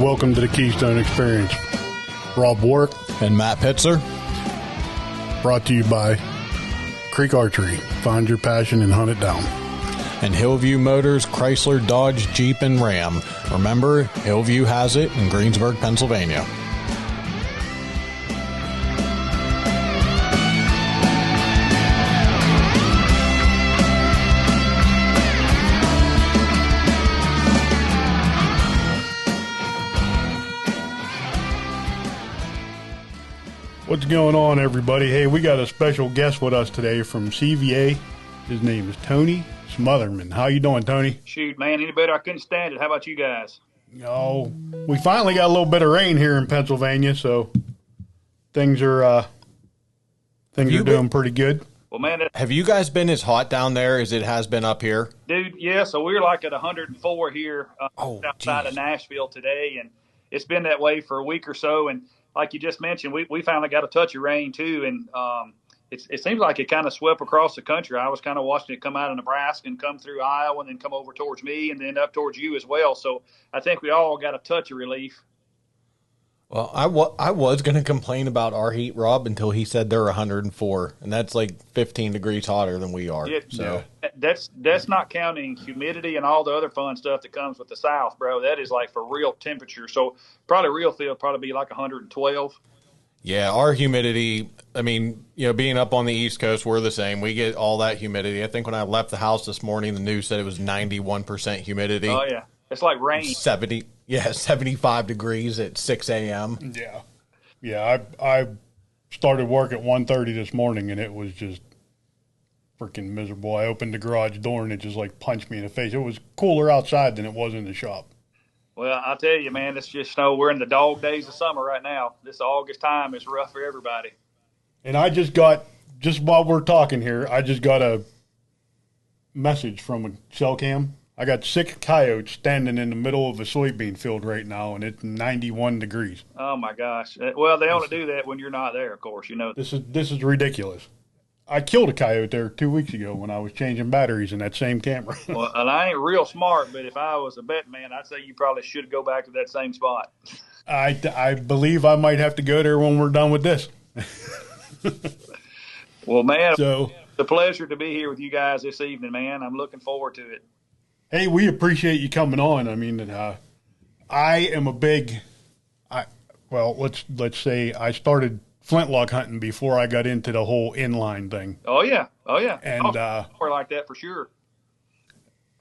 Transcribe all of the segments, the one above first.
welcome to the Keystone Experience. Rob Warwick and Matt Pitzer. Brought to you by Creek Archery. Find your passion and hunt it down. And Hillview Motors, Chrysler, Dodge, Jeep, and Ram. Remember, Hillview has it in Greensburg, Pennsylvania. What's going on, everybody? Hey, we got a special guest with us today from CVA. His name is Tony Smotherman. How you doing, Tony? Shoot, man, any better? I couldn't stand it. How about you guys? Oh, we finally got a little bit of rain here in Pennsylvania, so things are doing pretty good. Well, man, have you guys been as hot down there as it has been up here? Dude, yeah. So we're like at 104 here outside of Nashville today, and it's been that way for a week or so. And like you just mentioned, we finally got a touch of rain too, and it seems like it kind of swept across the country. I was kind of watching it come out of Nebraska and come through Iowa and then come over towards me and then up towards you as well. So I think we all got a touch of relief. Well, I was going to complain about our heat, Rob, until he said they're 104, and that's like 15 degrees hotter than we are. So that's not counting humidity and all the other fun stuff that comes with the South, bro. That is like for real temperature. So probably real feel probably be like 112. Yeah, our humidity, I mean, being up on the East Coast, we're the same. We get all that humidity. I think when I left the house this morning, the news said it was 91% humidity. Oh, yeah. It's like rain. 75 degrees at 6 a.m. Yeah, I started work at 1:30 this morning, and it was just freaking miserable. I opened the garage door, and it just, punched me in the face. It was cooler outside than it was in the shop. Well, I'll tell you, man, it's just we're in the dog days of summer right now. This August time is rough for everybody. And I just while we're talking here, I just got a message from a cell cam. I got 6 coyotes standing in the middle of a soybean field right now, and it's 91 degrees. Oh, my gosh. Well, they only do that when you're not there, of course, This is ridiculous. I killed a coyote there 2 weeks ago when I was changing batteries in that same camera. Well, and I ain't real smart, but if I was a betting man, I'd say you probably should go back to that same spot. I believe I might have to go there when we're done with this. Well, man, it's a pleasure to be here with you guys this evening, man. I'm looking forward to it. Hey, we appreciate you coming on. I mean, I am a big, let's say I started flintlock hunting before I got into the whole inline thing. Oh yeah. And we're like that for sure.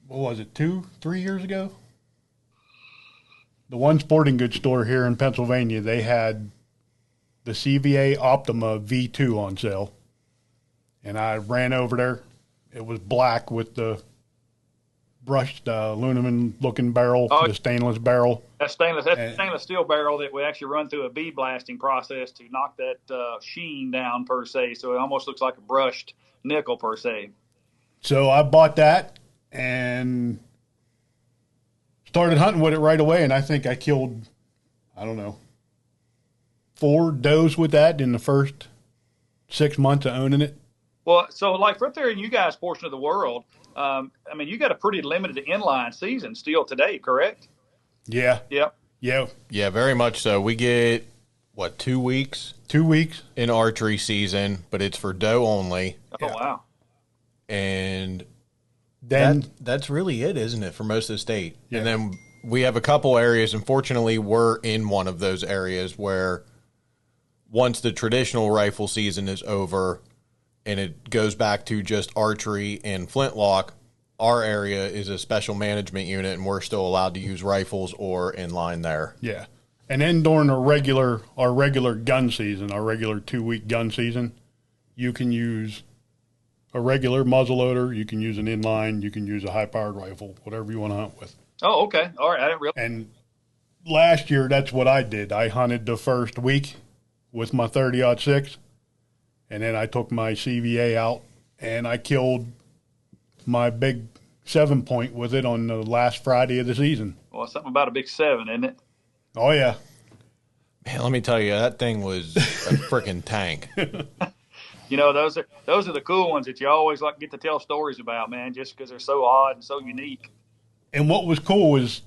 What was it, 2-3 years ago? The one sporting goods store here in Pennsylvania, they had the CVA Optima V2 on sale, and I ran over there. It was black with the brushed aluminum-looking barrel, the stainless barrel. That's stainless steel barrel that we actually run through a bead blasting process to knock that sheen down, per se. So it almost looks like a brushed nickel, per se. So I bought that and started hunting with it right away, and I think I killed, 4 does with that in the first 6 months of owning it. Well, so right there in you guys' portion of the world, you got a pretty limited inline season still today, correct? Yeah. Yep. Yeah, very much so. We get, 2 weeks? 2 weeks. In archery season, but it's for doe only. Oh, yeah. Wow. And then that's really it, isn't it, for most of the state? Yeah. And then we have a couple areas, and fortunately we're in one of those areas where once the traditional rifle season is over and it goes back to just archery and flintlock, our area is a special management unit, and we're still allowed to use rifles or inline there. Yeah. And then during our regular gun season, our regular 2-week gun season, you can use a regular muzzleloader, you can use an inline, you can use a high-powered rifle, whatever you want to hunt with. Oh, okay. All right. I didn't realize. And last year, that's what I did. I hunted the first week with my 30-06. And then I took my CVA out, and I killed my big 7-point with it on the last Friday of the season. Well, something about a big 7, isn't it? Oh, yeah. Man, let me tell you, that thing was a freaking tank. Those are the cool ones that you always get to tell stories about, man, just because they're so odd and so unique. And what was cool was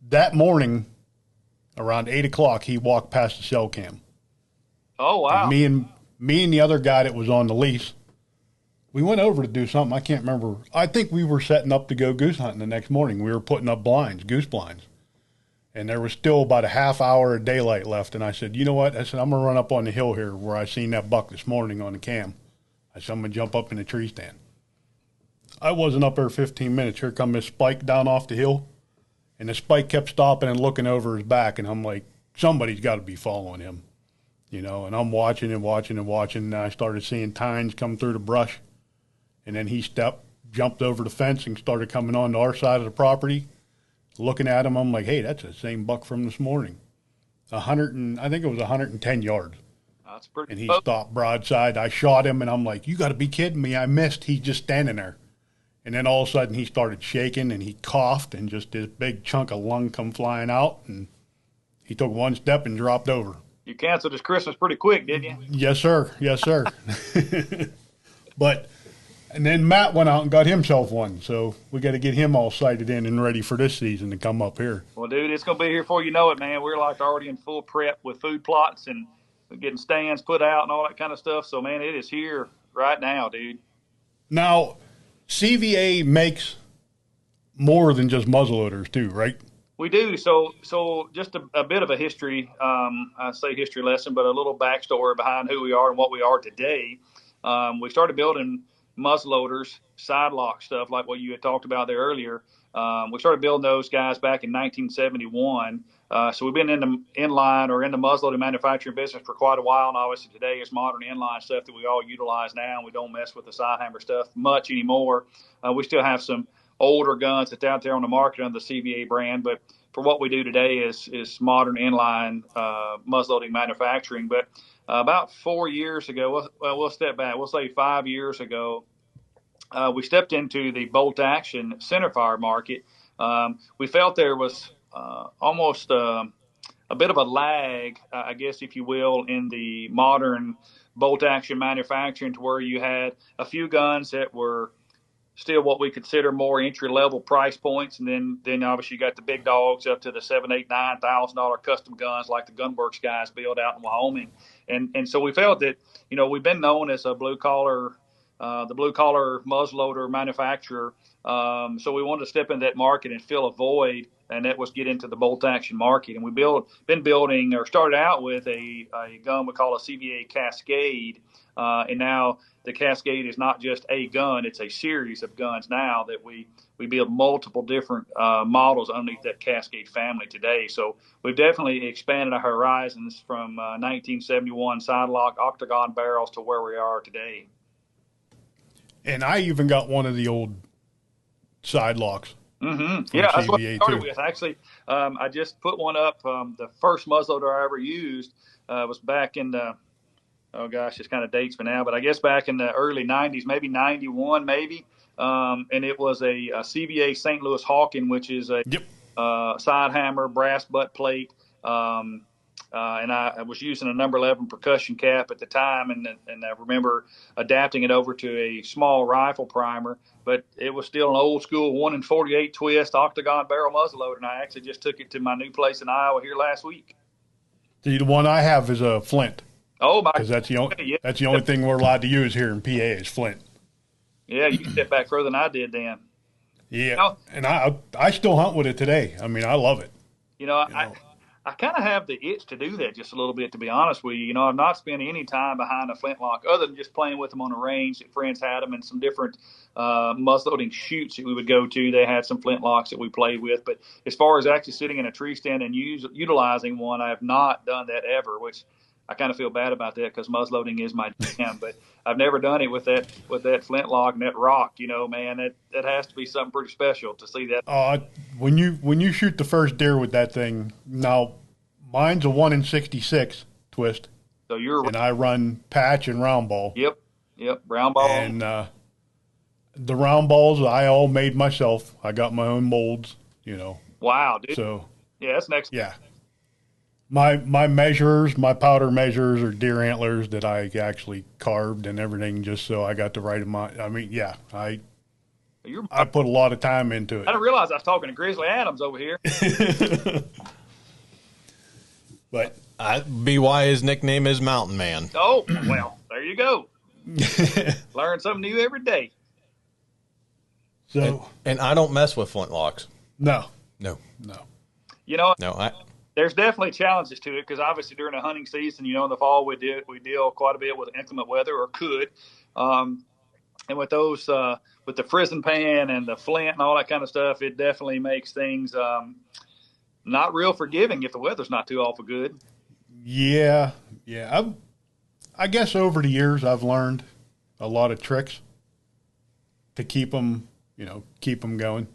that morning, around 8 o'clock, he walked past the cell cam. Oh, wow. And me and the other guy that was on the lease, we went over to do something. I can't remember. I think we were setting up to go goose hunting the next morning. We were putting up blinds, goose blinds. And there was still about a half hour of daylight left. And I said, you know what? I said, I'm going to run up on the hill here where I seen that buck this morning on the cam. I said, I'm going to jump up in the tree stand. I wasn't up there 15 minutes. Here come this spike down off the hill. And the spike kept stopping and looking over his back. And I'm like, somebody's got to be following him. You know, and I'm watching and watching and watching. And I started seeing tines come through the brush. And then he jumped over the fence and started coming on to our side of the property. Looking at him, I'm like, hey, that's the same buck from this morning. I think it was 110 yards. That's pretty. And he stopped broadside. I shot him, and I'm like, you got to be kidding me. I missed. He's just standing there. And then all of a sudden he started shaking, and he coughed, and just this big chunk of lung come flying out. And he took one step and dropped over. You canceled his Christmas pretty quick, didn't you? Yes, sir. Yes, sir. And then Matt went out and got himself one. So we got to get him all sighted in and ready for this season to come up here. Well, dude, it's going to be here before you know it, man. We're like already in full prep with food plots and getting stands put out and all that kind of stuff. So, man, it is here right now, dude. Now, CVA makes more than just muzzleloaders too, right? We do. So just a bit of a history, I say history lesson, but a little backstory behind who we are and what we are today. We started building muzzleloaders, side lock stuff like what you had talked about there earlier. We started building those guys back in 1971. So we've been in the inline or in the muzzleloading manufacturing business for quite a while. And obviously today it's modern inline stuff that we all utilize now. And we don't mess with the side hammer stuff much anymore. We still have some older guns that's out there on the market under the CVA brand. But for what we do today is modern inline muzzleloading manufacturing. But about 4 years ago, we'll step back. We'll say 5 years ago, we stepped into the bolt action centerfire market. We felt there was almost a bit of a lag, I guess, if you will, in the modern bolt action manufacturing, to where you had a few guns that were still what we consider more entry level price points, and then obviously you got the big dogs up to the $7,000, $8,000, $9,000 custom guns like the Gunworks guys build out in Wyoming. And so we felt that, you know, we've been known as a the blue collar muzzleloader manufacturer. So we wanted to step into that market and fill a void, and that was get into the bolt action market. And started out with a gun we call a CVA Cascade. And now the Cascade is not just a gun, it's a series of guns now that we build multiple different models underneath that Cascade family today. So we've definitely expanded our horizons from 1971 side lock octagon barrels to where we are today. And I even got one of the old side locks. Mm-hmm. Yeah, that's what I started with. Actually, I just put one up. The first muzzleloader I ever used was back in the, oh gosh, it's kind of dates me now, but I guess back in the early 90s, maybe 91 maybe. And it was a CVA St. Louis Hawking, which is a side hammer, brass butt plate. And I was using a number 11 percussion cap at the time, and I remember adapting it over to a small rifle primer, but it was still an old school 1-in-48 twist octagon barrel muzzleloader, and I actually just took it to my new place in Iowa here last week. The one I have is a flint. Oh my! Because that's the only thing we're allowed to use here in PA is flint. Yeah, you can step back further than I did then. Yeah, you know, and I still hunt with it today. I mean, I love it. I kind of have the itch to do that just a little bit, to be honest with you. You know, I'm not spending any time behind a flintlock other than just playing with them on a range that friends had them, and some different muzzleloading shoots that we would go to. They had some flintlocks that we played with. But as far as actually sitting in a tree stand and utilizing one, I have not done that ever, which I kind of feel bad about that because muzzleloading is my jam. But I've never done it with that flintlock and that rock. You know, man, that has to be something pretty special to see that. When you shoot the first deer with that thing, now mine's a 1-in-66 twist. So and I run patch and round ball. Yep, round ball. And the round balls I all made myself. I got my own molds. You know. Wow, dude. So yeah, that's next. Yeah. My measures, my powder measures are deer antlers that I actually carved and everything, just so I got the right amount. I mean, yeah, I put a lot of time into it. I didn't realize I was talking to Grizzly Adams over here. But BY, his nickname is Mountain Man. Oh, well, there you go. Learn something new every day. So, and I don't mess with flintlocks. No. You know, No, there's definitely challenges to it because obviously during the hunting season, in the fall we deal quite a bit with inclement weather, or could, and with those with the frizzen pan and the flint and all that kind of stuff, it definitely makes things not real forgiving if the weather's not too awful good. Yeah. I guess over the years I've learned a lot of tricks to keep them going.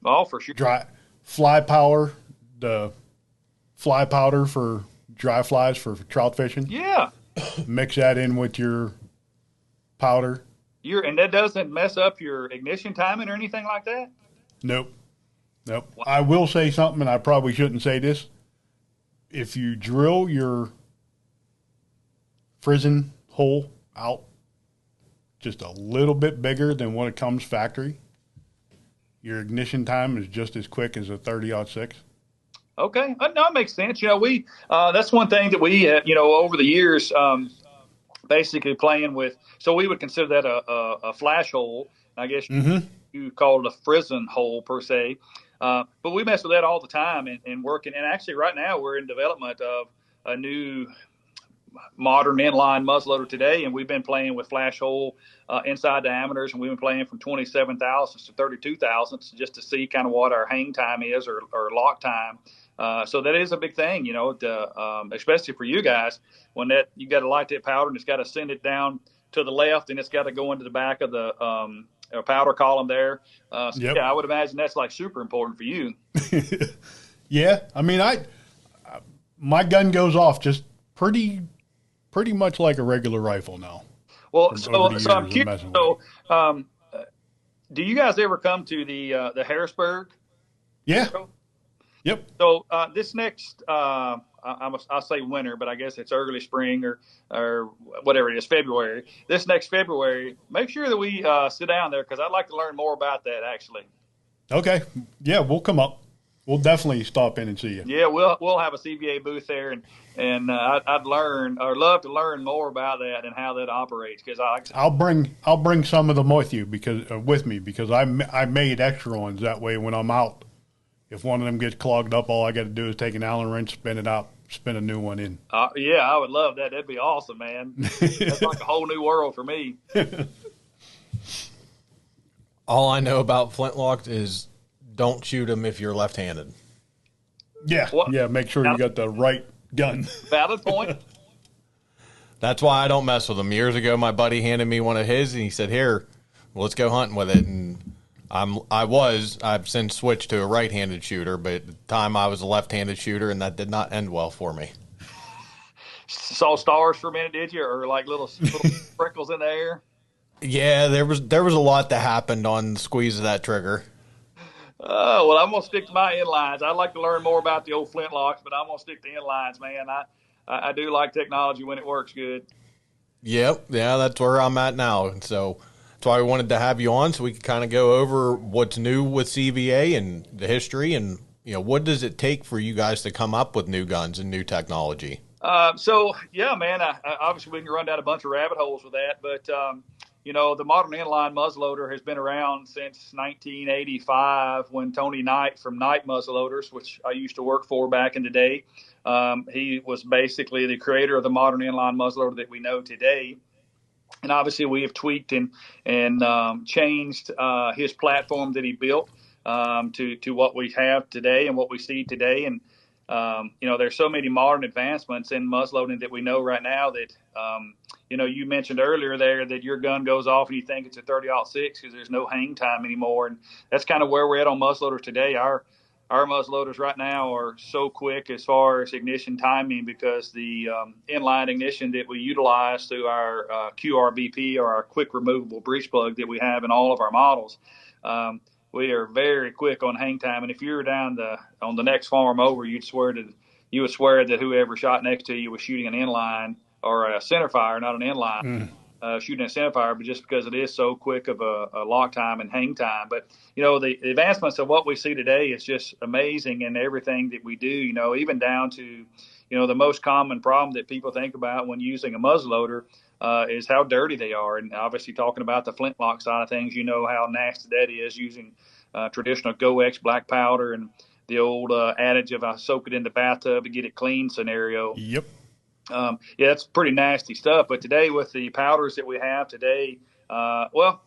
Oh, for sure. Dry fly power, the fly powder for dry flies for trout fishing. Yeah. Mix that in with your powder. And that doesn't mess up your ignition timing or anything like that? Nope. Wow. I will say something, and I probably shouldn't say this. If you drill your frizzen hole out just a little bit bigger than what it comes factory, your ignition time is just as quick as a 30-06. Okay, no, that makes sense. We that's one thing that we over the years basically playing with. So we would consider that a flash hole. I guess you call it a frizzen hole per se. But we mess with that all the time and working. And actually, right now we're in development of a new modern inline muzzleloader today, and we've been playing with flash hole inside diameters, and we've been playing from 27 thousandths to 32 thousandths just to see kind of what our hang time is or lock time. So that is a big thing, especially for you guys when you got to light that powder and it's got to send it down to the left and it's got to go into the back of the powder column there. Yeah, I would imagine that's like super important for you. Yeah, I mean, my gun goes off just pretty much like a regular rifle now. Well, so I'm curious. So, do you guys ever come to the Harrisburg? Yeah. Yep. So this next, I'll say winter, but I guess it's early spring or whatever it is, February. This next February, make sure that we sit down there because I'd like to learn more about that actually. Okay. Yeah, we'll come up. We'll definitely stop in and see you. Yeah, we'll have a CVA booth there, and I'd love to learn more about that and how that operates because I'll bring some of them with you with me because I made extra ones that way when I'm out. If one of them gets clogged up, all I got to do is take an Allen wrench, spin it out, spin a new one in. Yeah, I would love that. That'd be awesome, man. That's like a whole new world for me. All I know about flintlocks is don't shoot them if you're left-handed. Yeah, make sure you got the right gun. Valid point. That's why I don't mess with them. Years ago, my buddy handed me one of his, and he said, "Here, let's go hunting with it." And I've since switched to a right-handed shooter, but at the time I was a left-handed shooter, and that did not end well for me. Saw stars for a minute, did you, or like little sprinkles in the air? Yeah, there was a lot that happened on the squeeze of that trigger. Oh, well, I'm going to stick to my inlines. I'd like to learn more about the old flintlocks, but I'm going to stick to inlines, man. I do like technology when it works good. Yep. Yeah, that's where I'm at now. And so that's why we wanted to have you on so we could kind of go over what's new with CVA and the history and, what does it take for you guys to come up with new guns and new technology? Yeah, man, obviously we can run down a bunch of rabbit holes with that, but, the modern inline muzzleloader has been around since 1985 when Tony Knight from Knight Muzzleloaders, which I used to work for back in the day, he was basically the creator of the modern inline muzzleloader that we know today. And obviously we have tweaked and changed his platform that he built to what we have today and what we see today. And, there's so many modern advancements in muzzleloading that we know right now that, you mentioned earlier there that your gun goes off and you think it's a 30-06 because there's no hang time anymore. And that's kind of where we're at on muzzleloaders today. Our muzzleloaders right now are so quick as far as ignition timing because the inline ignition that we utilize through our QRBP or our quick removable breech plug that we have in all of our models, we are very quick on hang time. And if you were down on the next farm over, you would swear that whoever shot next to you was shooting an inline or a centerfire, not an inline, shooting a centerfire, but just because it is so quick of a lock time and hang time. But, the advancements of what we see today is just amazing in everything that we do, even down to, the most common problem that people think about when using a muzzleloader is how dirty they are. And obviously talking about the flintlock side of things, how nasty that is using traditional Go-X black powder and the old adage of I soak it in the bathtub to get it clean scenario. Yep. Yeah, it's pretty nasty stuff. But today with the powders that we have today,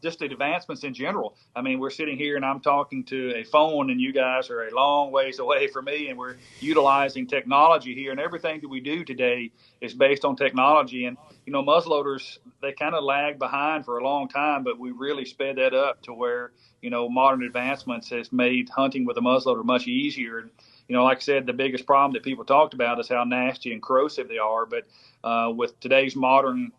just the advancements in general. I mean, we're sitting here and I'm talking to a phone and you guys are a long ways away from me, and we're utilizing technology here, and everything that we do today is based on technology. And, muzzleloaders, they kind of lagged behind for a long time, but we really sped that up to where, modern advancements has made hunting with a muzzleloader much easier. Like I said, the biggest problem that people talked about is how nasty and corrosive they are. But with today's modern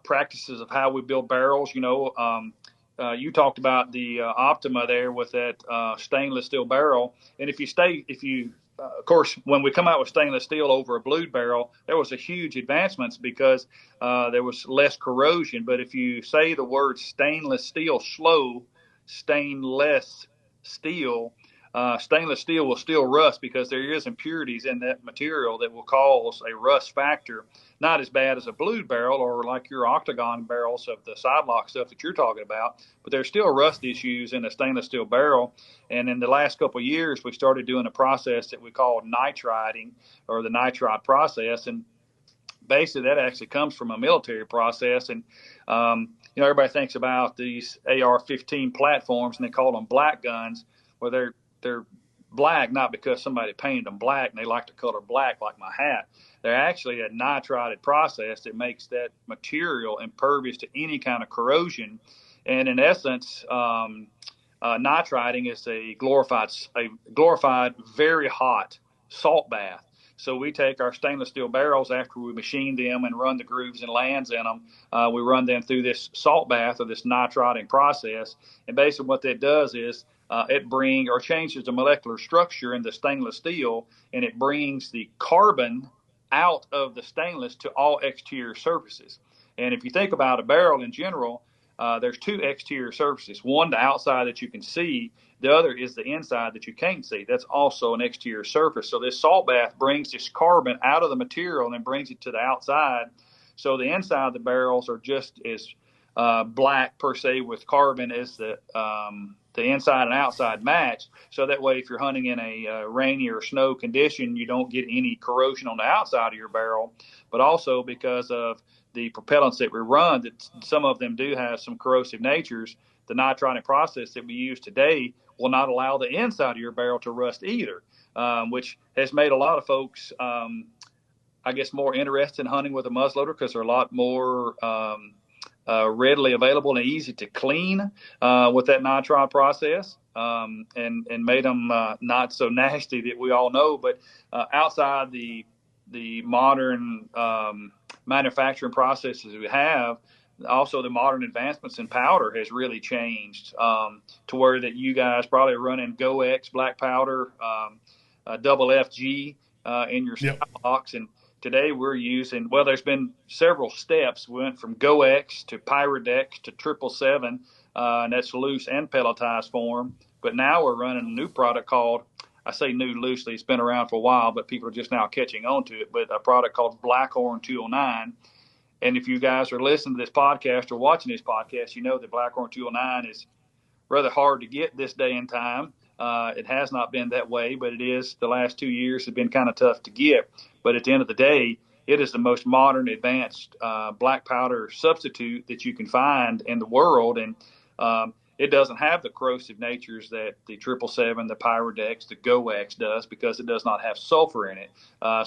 practices of how we build barrels, you talked about the Optima there with that stainless steel barrel. And of course, when we come out with stainless steel over a blued barrel, there was a huge advancements because there was less corrosion. But if you say the word stainless steel slow, stainless steel will still rust because there is impurities in that material that will cause a rust factor. Not as bad as a blued barrel or like your octagon barrels of the side lock stuff that you're talking about, but there's still rust issues in a stainless steel barrel. And in the last couple of years, we started doing a process that we call nitriding, or the nitride process. And basically that actually comes from a military process. And everybody thinks about these AR-15 platforms and they call them black guns. Well, they're black not because somebody painted them black and they like the color black like my hat. They're actually a nitrided process that makes that material impervious to any kind of corrosion. And in essence, nitriding is a glorified, very hot salt bath. So we take our stainless steel barrels after we machine them and run the grooves and lands in them. We run them through this salt bath or this nitriding process. And basically what that does is it changes the molecular structure in the stainless steel, and it brings the carbon out of the stainless to all exterior surfaces. And if you think about a barrel in general, there's two exterior surfaces. One, the outside that you can see. The other is the inside that you can't see. That's also an exterior surface. So this salt bath brings this carbon out of the material and then brings it to the outside. So the inside of the barrels are just as black per se with carbon as the inside and outside match. So that way, if you're hunting in a rainy or snow condition, you don't get any corrosion on the outside of your barrel. But also because of the propellants that we run, that some of them do have some corrosive natures, the nitriding process that we use today will not allow the inside of your barrel to rust either, which has made a lot of folks, more interested in hunting with a muzzleloader because they're a lot more readily available and easy to clean with that nitride process, and made them not so nasty that we all know. But outside the modern manufacturing processes we have, also the modern advancements in powder has really changed to where that you guys probably running Go-X black powder, double FG in your box. And today we're using, there's been several steps. We went from Go-X to Pyrodex to 777, and that's loose and pelletized form. But now we're running a new product called, I say new loosely, it's been around for a while, but people are just now catching on to it, but a product called Blackhorn 209. And if you guys are listening to this podcast or watching this podcast, you know that Blackhorn 209 is rather hard to get this day and time. It has not been that way, but it is. The last 2 years have been kind of tough to get. But at the end of the day, it is the most modern, advanced black powder substitute that you can find in the world. And it doesn't have the corrosive natures that the 777, the Pyrodex, the Go-X does, because it does not have sulfur in it.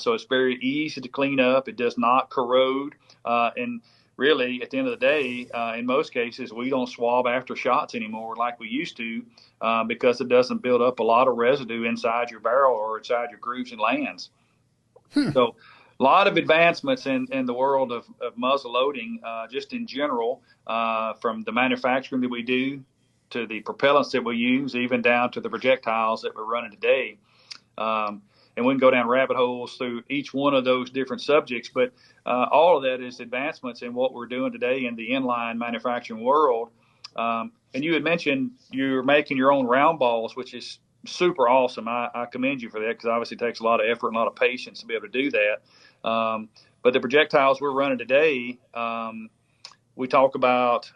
So it's very easy to clean up. It does not corrode. And really, at the end of the day, in most cases, we don't swab after shots anymore like we used to, because it doesn't build up a lot of residue inside your barrel or inside your grooves and lands. So a lot of advancements in the world of muzzle loading, just in general, from the manufacturing that we do to the propellants that we use, even down to the projectiles that we're running today. And we can go down rabbit holes through each one of those different subjects, but all of that is advancements in what we're doing today in the inline manufacturing world. And you had mentioned you're making your own round balls, which is super awesome. I commend you for that, because obviously it takes a lot of effort and a lot of patience to be able to do that. But the projectiles we're running today, we talk about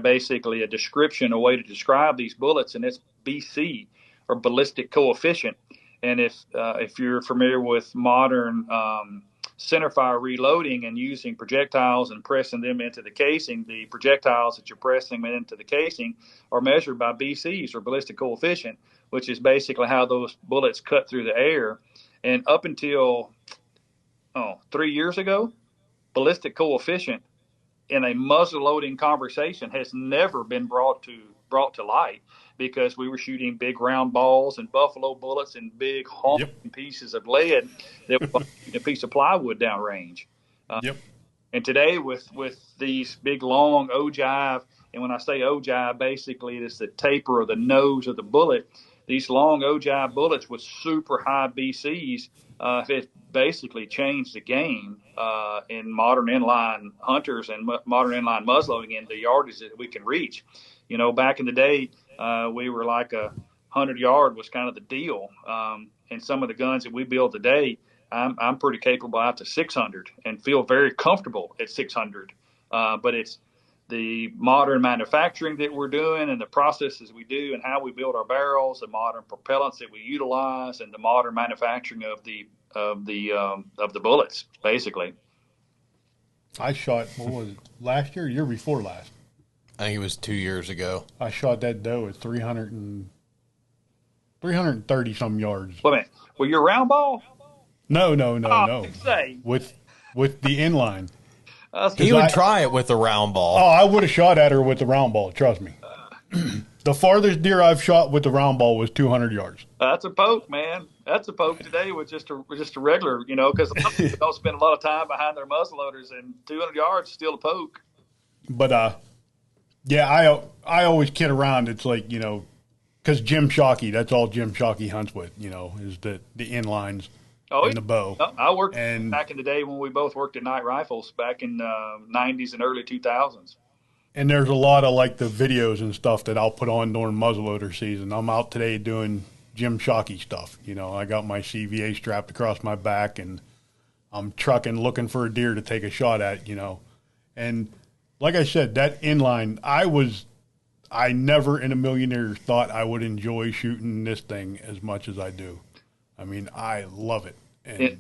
basically a description, a way to describe these bullets, and it's BC, or ballistic coefficient. And if you're familiar with modern centerfire reloading and using projectiles and pressing them into the casing, the projectiles that you're pressing into the casing are measured by BCs, or ballistic coefficient, which is basically how those bullets cut through the air. And up until 3 years ago, ballistic coefficient in a muzzle loading conversation has never been brought to light, because we were shooting big round balls and buffalo bullets and big honking pieces of lead that were like a piece of plywood downrange. And today with these big long ogive, and when I say ogive, basically it's the taper of the nose of the bullet. These long ogive bullets with super high BCs, it basically changed the game in modern inline hunters and modern inline muzzleloading in the yardage that we can reach. Back in the day, we were like 100 yard was kind of the deal. And some of the guns that we build today, I'm pretty capable out to 600 and feel very comfortable at 600. But it's the modern manufacturing that we're doing and the processes we do and how we build our barrels, the modern propellants that we utilize, and the modern manufacturing of the bullets, basically. I shot, what was it, last year, year before last? I think it was 2 years ago. I shot that doe at 330 some yards. Wait a minute. Were you a round ball? No. Say. With the inline. He would try it with a round ball. Oh, I would have shot at her with the round ball, trust me. The farthest deer I've shot with the round ball was 200 yards. That's a poke, man. That's a poke today with just a regular, because people don't spend a lot of time behind their muzzleloaders, and 200 yards is still a poke. But yeah, I always kid around. It's like, because Jim Shockey, that's all Jim Shockey hunts with, is the inlines and the bow. I worked back in the day when we both worked at Night Rifles back in 90s and early 2000s. And there's a lot of like the videos and stuff that I'll put on during muzzleloader season. I'm out today doing Jim Shockey stuff. I got my CVA strapped across my back, and I'm trucking, looking for a deer to take a shot at, And like I said, that inline, I never in a million years thought I would enjoy shooting this thing as much as I do. I mean, I love it. And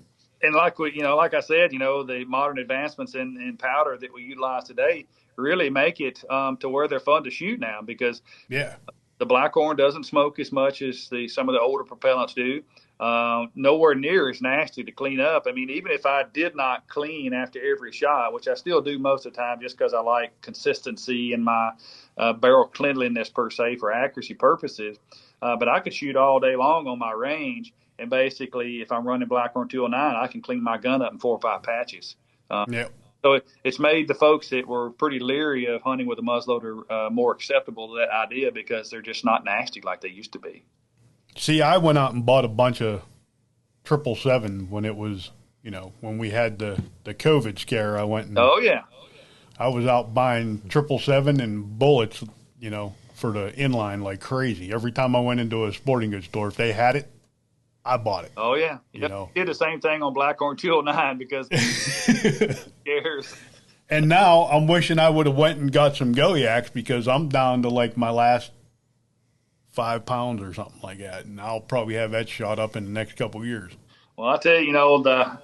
like like I said, the modern advancements in powder that we utilize today really make it to where they're fun to shoot now, because the Blackhorn doesn't smoke as much as some of the older propellants do. Nowhere near as nasty to clean up. I mean, even if I did not clean after every shot, which I still do most of the time just because I like consistency in my barrel cleanliness per se for accuracy purposes, but I could shoot all day long on my range, and basically if I'm running Blackhorn 209, I can clean my gun up in 4 or 5 patches. So it's made the folks that were pretty leery of hunting with a muzzleloader more acceptable to that idea, because they're just not nasty like they used to be. See, I went out and bought a bunch of 777 when it was, when we had the COVID scare. I went and I was out buying 777 and bullets, for the inline like crazy. Every time I went into a sporting goods store, if they had it, I bought it. Oh, yeah. Did the same thing on Blackhorn 209 because scares. And now I'm wishing I would have went and got some Goliacs, because I'm down to like my last 5 pounds or something like that. And I'll probably have that shot up in the next couple of years. Well, I tell you,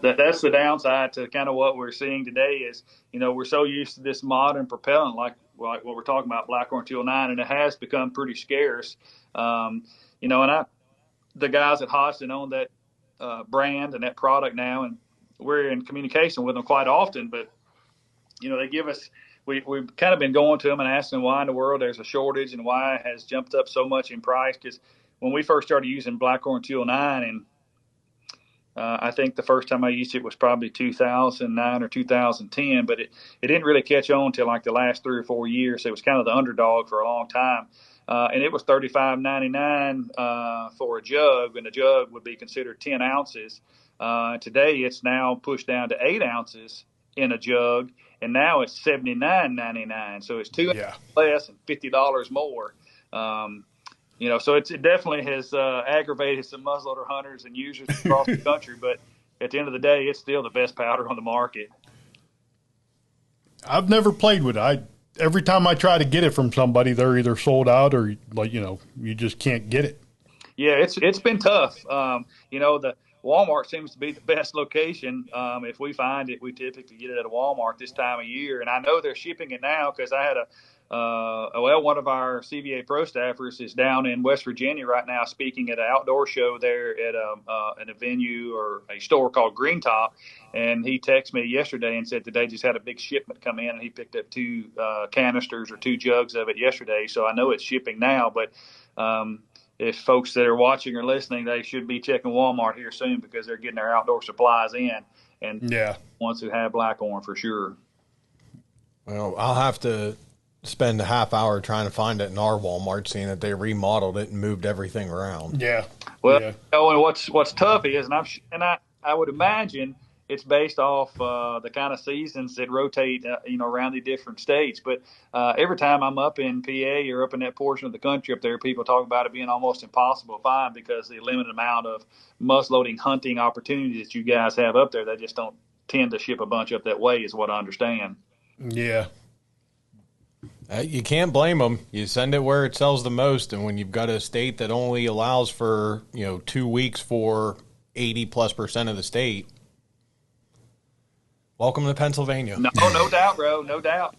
that's the downside to kind of what we're seeing today is, we're so used to this modern propellant like what we're talking about, Blackhorn 209, and it has become pretty scarce. And the guys at Hodgson own that brand and that product now, and we're in communication with them quite often. But they give us, we've kind of been going to them and asking them why in the world there's a shortage and why it has jumped up so much in price. Because when we first started using Blackhorn 209, and I think the first time I used it was probably 2009 or 2010, but it didn't really catch on until like the last 3 or 4 years. It was kind of the underdog for a long time. And it was $35.99 for a jug, and a jug would be considered 10 ounces. Today, it's now pushed down to 8 ounces in a jug, and now it's $79.99. So it's $2 less and $50 more. So it definitely has aggravated some muzzleloader hunters and users across the country. But at the end of the day, it's still the best powder on the market. I've never played with it. Every time I try to get it from somebody, they're either sold out or you just can't get it. Yeah, it's been tough. The Walmart seems to be the best location. If we find it, we typically get it at a Walmart this time of year. And I know they're shipping it now because I had one of our CVA pro staffers is down in West Virginia right now speaking at an outdoor show there at a venue or a store called Green Top. And he texted me yesterday and said that they just had a big shipment come in, and he picked up 2 canisters or 2 jugs of it yesterday. So I know it's shipping now, but if folks that are watching or listening, they should be checking Walmart here soon because they're getting their outdoor supplies in, and ones who have Blackhorn for sure. Well, I'll have to spend a half hour trying to find it in our Walmart, seeing that they remodeled it and moved everything around. Yeah. Well, and what's tough is, and I would imagine it's based off the kind of seasons that rotate, around the different states. But every time I'm up in PA or up in that portion of the country up there, people talk about it being almost impossible to find because of the limited amount of muzzleloading hunting opportunities that you guys have up there. They just don't tend to ship a bunch up that way, is what I understand. Yeah. You can't blame them. You send it where it sells the most, and when you've got a state that only allows for 2 weeks for 80+% of the state. Welcome to Pennsylvania. No doubt, bro. No doubt.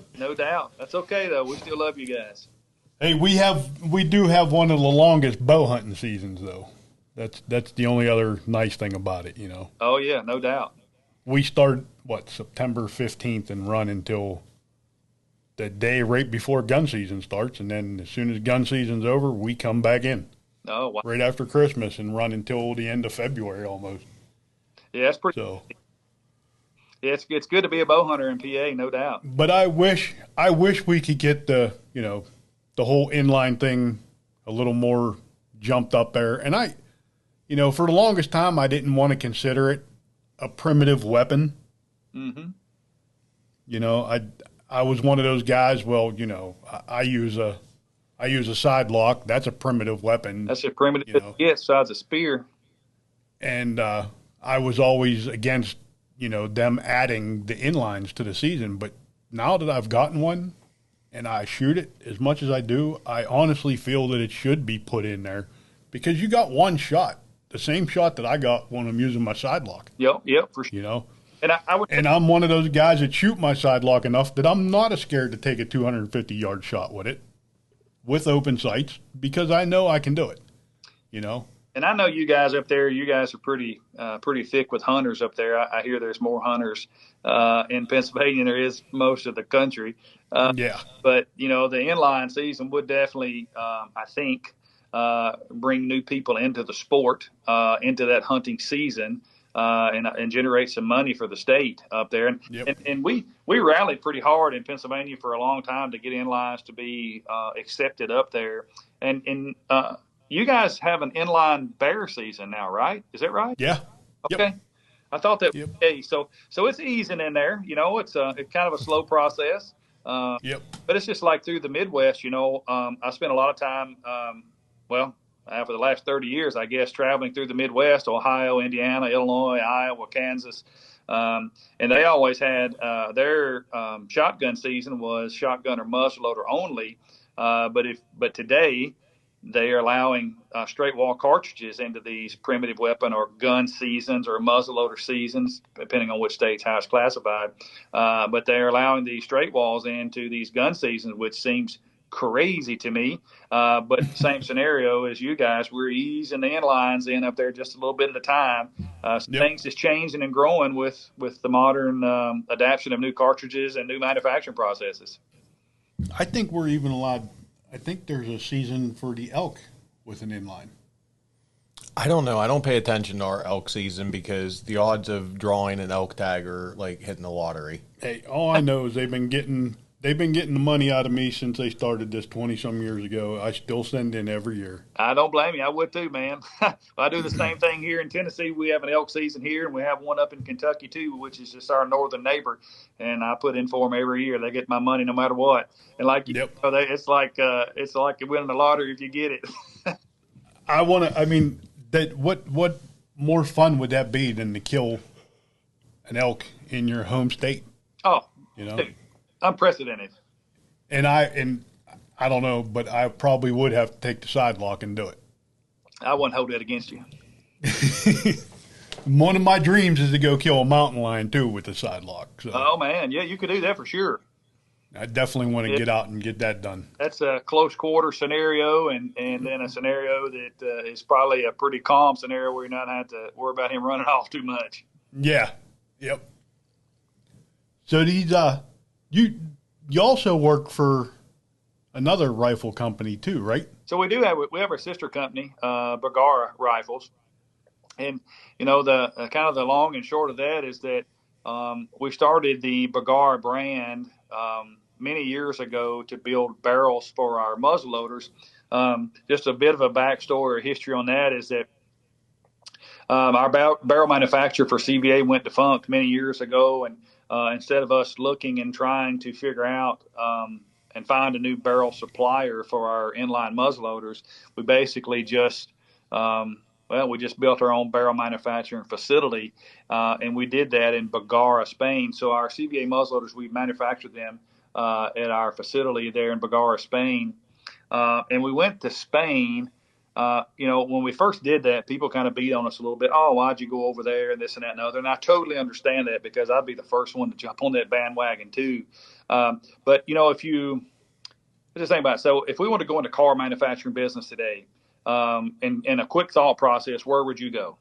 That's okay though. We still love you guys. Hey, we do have one of the longest bow hunting seasons though. That's the only other nice thing about it, Oh yeah, no doubt. We start September 15th and run until the day right before gun season starts, and then as soon as gun season's over, we come back in. Oh, wow. Right after Christmas and run until the end of February almost. Yeah, that's pretty. So. Yeah, it's good to be a bow hunter in PA, no doubt. But I wish we could get the whole inline thing a little more jumped up there. And for the longest time, I didn't want to consider it a primitive weapon. Mm-hmm. I was one of those guys. Well, I use a side lock. That's a primitive weapon. That's a primitive. Yeah, besides a spear. And I was always against them adding the inlines to the season. But now that I've gotten one and I shoot it as much as I do, I honestly feel that it should be put in there because you got one shot, the same shot that I got when I'm using my side lock. Yep, for sure. And I'm one of those guys that shoot my side lock enough that I'm not scared to take a 250-yard shot with it, with open sights, because I know I can do it, And I know you guys up there, you guys are pretty thick with hunters up there. I hear there's more hunters in Pennsylvania than there is most of the country. Yeah. But, the inline season would definitely, I think, bring new people into the sport, into that hunting season, and generate some money for the state up there. And we rallied pretty hard in Pennsylvania for a long time to get inlines to be accepted up there. And you guys have an inline bear season now, right? Is that right? Yeah. Okay. Yep. I thought that. Yep. Okay. So it's easing in there. It's kind of a slow process. Yep. But it's just like through the Midwest. I spent a lot of time. For the last 30 years, I guess, traveling through the Midwest: Ohio, Indiana, Illinois, Iowa, Kansas. And they always had their shotgun season was shotgun or muzzleloader only. But today, they are allowing straight wall cartridges into these primitive weapon or gun seasons or muzzleloader seasons, depending on which state's how it's classified. But they're allowing these straight walls into these gun seasons, which seems crazy to me. But same scenario as you guys, we're easing the inlines in up there just a little bit at a time. Things is changing and growing with the modern adaptation of new cartridges and new manufacturing processes. I think we're even allowed. I think there's a season for the elk with an inline. I don't know. I don't pay attention to our elk season because the odds of drawing an elk tag are like hitting the lottery. Hey, all I know is they've been getting they've been getting the money out of me since they started this 20-some years ago. I still send in every year. I don't blame you. I would too, man. I do the same thing here in Tennessee. We have an elk season here, and we have one up in Kentucky too, which is just our northern neighbor. And I put in for them every year. They get my money no matter what. And like Yep. it's like winning the lottery if you get it. I want to. I mean, that what more fun would that be than to kill an elk in your home state? Oh, You know, dude, unprecedented. and I don't know, but I probably would have to take the side lock and do it. I wouldn't hold that against you. One of my dreams is to go kill a mountain lion too with the side lock. So Oh man, yeah, you could do that for sure. I definitely want to get out and get that done. That's a close quarter scenario, and then a scenario that is probably a pretty calm scenario where you're not have to worry about him running off too much. Yeah. Yep. So these you also work for another rifle company too, right? So we have our sister company, Bergara Rifles, and the kind of the long and short of that is that we started the Bergara brand many years ago to build barrels for our muzzleloaders. Just a bit of a backstory or history on that is that our barrel manufacturer for CVA went defunct many years ago, and instead of us looking and trying to figure out and find a new barrel supplier for our inline muzzleloaders, we basically just we just built our own barrel manufacturing facility, and we did that in Bergara, Spain. So our CVA muzzleloaders, we manufactured them at our facility there in Bergara, Spain. And we went to Spain. When we first did that, people kind of beat on us a little bit. Oh, why'd you go over there and this and that and other? And I totally understand that because I'd be the first one to jump on that bandwagon too. But if you just think about it. So if we want to go into car manufacturing business today, in a quick thought process, where would you go?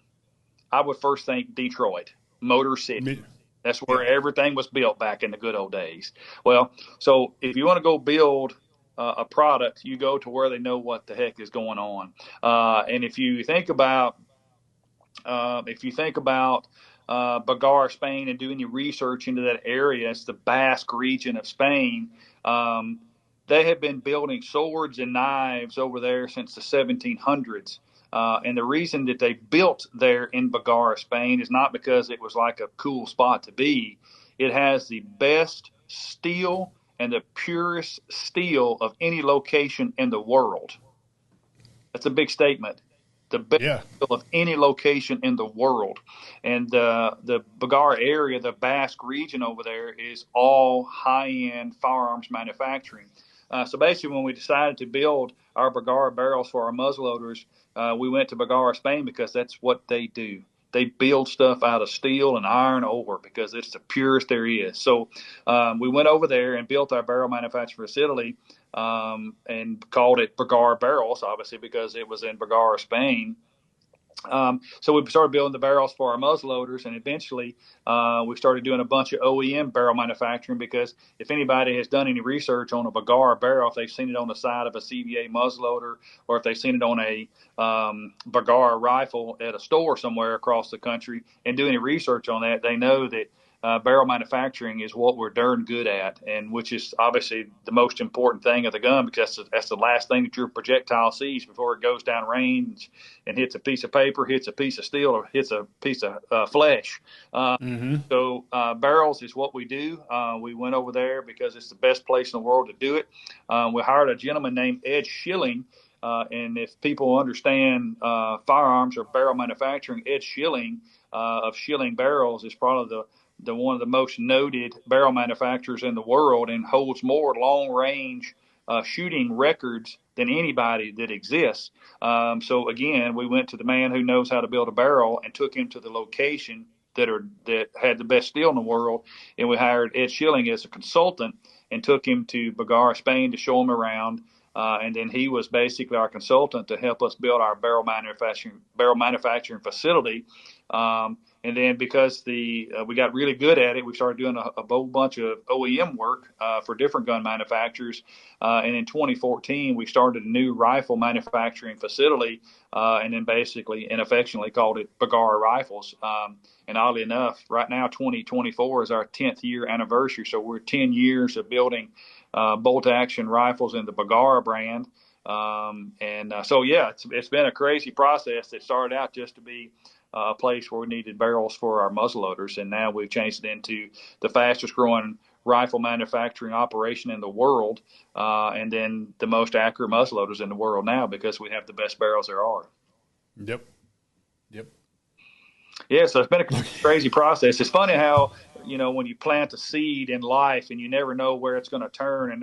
I would first think Detroit, Motor City. That's where everything was built back in the good old days. Well, so if you want to go build a product, you go to where they know what the heck is going on. And if you think about Bergara, Spain, and doing your research into that area, it's the Basque region of Spain. They have been building swords and knives over there since the 1700s. And the reason that they built there in Bergara, Spain, is not because it was like a cool spot to be. It has the best steel and the purest steel of any location in the world. That's a big statement. The best steel of any location in the world. And the Bergara area, the Basque region over there, is all high-end firearms manufacturing. So basically, when we decided to build our Bergara barrels for our muzzleloaders, we went to Bergara, Spain, because that's what they do. They build stuff out of steel and iron ore because it's the purest there is. So we went over there and built our barrel manufacturing facility and called it Bergara Barrels, obviously, because it was in Bergara, Spain. So we started building the barrels for our muzzleloaders, and eventually we started doing a bunch of OEM barrel manufacturing because if anybody has done any research on a Bergara barrel, if they've seen it on the side of a CVA muzzleloader or if they've seen it on a Bergara rifle at a store somewhere across the country and do any research on that, they know that barrel manufacturing is what we're darn good at, and which is obviously the most important thing of the gun because that's the last thing that your projectile sees before it goes down range and hits a piece of paper, hits a piece of steel, or hits a piece of flesh. So barrels is what we do. We went over there because it's the best place in the world to do it. We hired a gentleman named Ed Schilling. And if people understand firearms or barrel manufacturing, Ed Schilling of Schilling Barrels is probably the one of the most noted barrel manufacturers in the world and holds more long-range shooting records than anybody that exists. So again, we went to the man who knows how to build a barrel and took him to the location that had the best steel in the world, and we hired Ed Schilling as a consultant and took him to Bergara, Spain, to show him around. And then he was basically our consultant to help us build our barrel manufacturing facility. And then because we got really good at it, we started doing a whole bunch of OEM work for different gun manufacturers. And in 2014, we started a new rifle manufacturing facility, and then basically and affectionately called it Bergara Rifles. And oddly enough, right now, 2024 is our 10th year anniversary. So we're 10 years of building bolt-action rifles in the Bergara brand. So, yeah, it's been a crazy process that started out just to be a place where we needed barrels for our muzzleloaders, and now we've changed it into the fastest growing rifle manufacturing operation in the world, and then the most accurate muzzleloaders in the world now because we have the best barrels there are. Yep. Yeah, so it's been a crazy process. It's funny how, when you plant a seed in life and you never know where it's going to turn and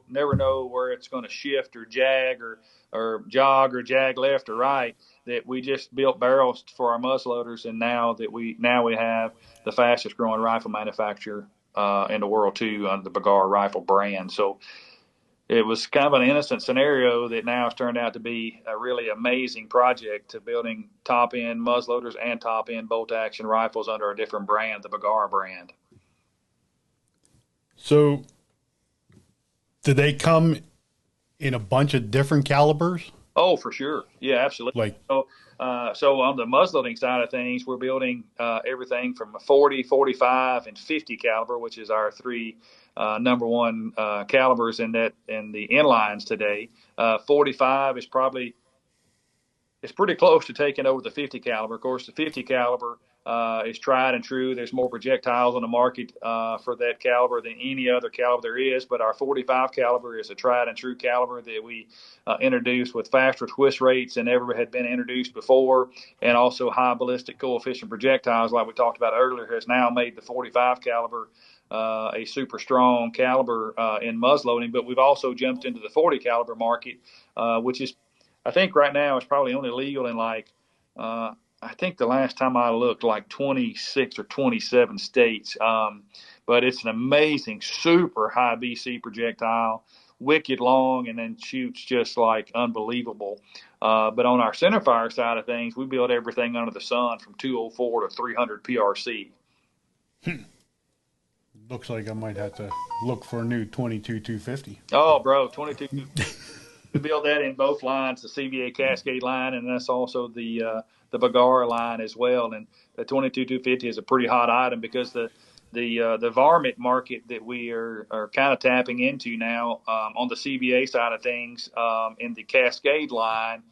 never know where it's going to shift or jag or jog or jag left or right, that we just built barrels for our muzzleloaders, and now we have the fastest growing rifle manufacturer in the world too under the Bergara rifle brand. So it was kind of an innocent scenario that now has turned out to be a really amazing project to building top-end muzzleloaders and top-end bolt-action rifles under a different brand, the Bergara brand. So do they come in a bunch of different calibers? Oh, for sure. Yeah, absolutely. So on the muzzleloading side of things, we're building everything from a 40, 45, and 50 caliber, which is our three number one calibers in the inlines today. 45 is it's pretty close to taking over the 50 caliber. Of course, the 50 caliber is tried and true. There's more projectiles on the market for that caliber than any other caliber there is. But our 45 caliber is a tried and true caliber that we introduced with faster twist rates than ever had been introduced before, and also high ballistic coefficient projectiles, like we talked about earlier, has now made the 45 caliber a super strong caliber in muzzleloading. But we've also jumped into the 40 caliber market, which is, I think right now it's probably only legal in I think the last time I looked, like 26 or 27 states. But it's an amazing, super high BC projectile, wicked long, and then shoots just like unbelievable. But on our centerfire side of things, we build everything under the sun from 204 to 300 PRC. Looks like I might have to look for a new 22-250. Oh, bro, 22. We build that in both lines, the CVA Cascade line, and that's also the Bergara line as well. And the 22-250 is a pretty hot item because the varmint market that we are kind of tapping into now on the CVA side of things in the Cascade line.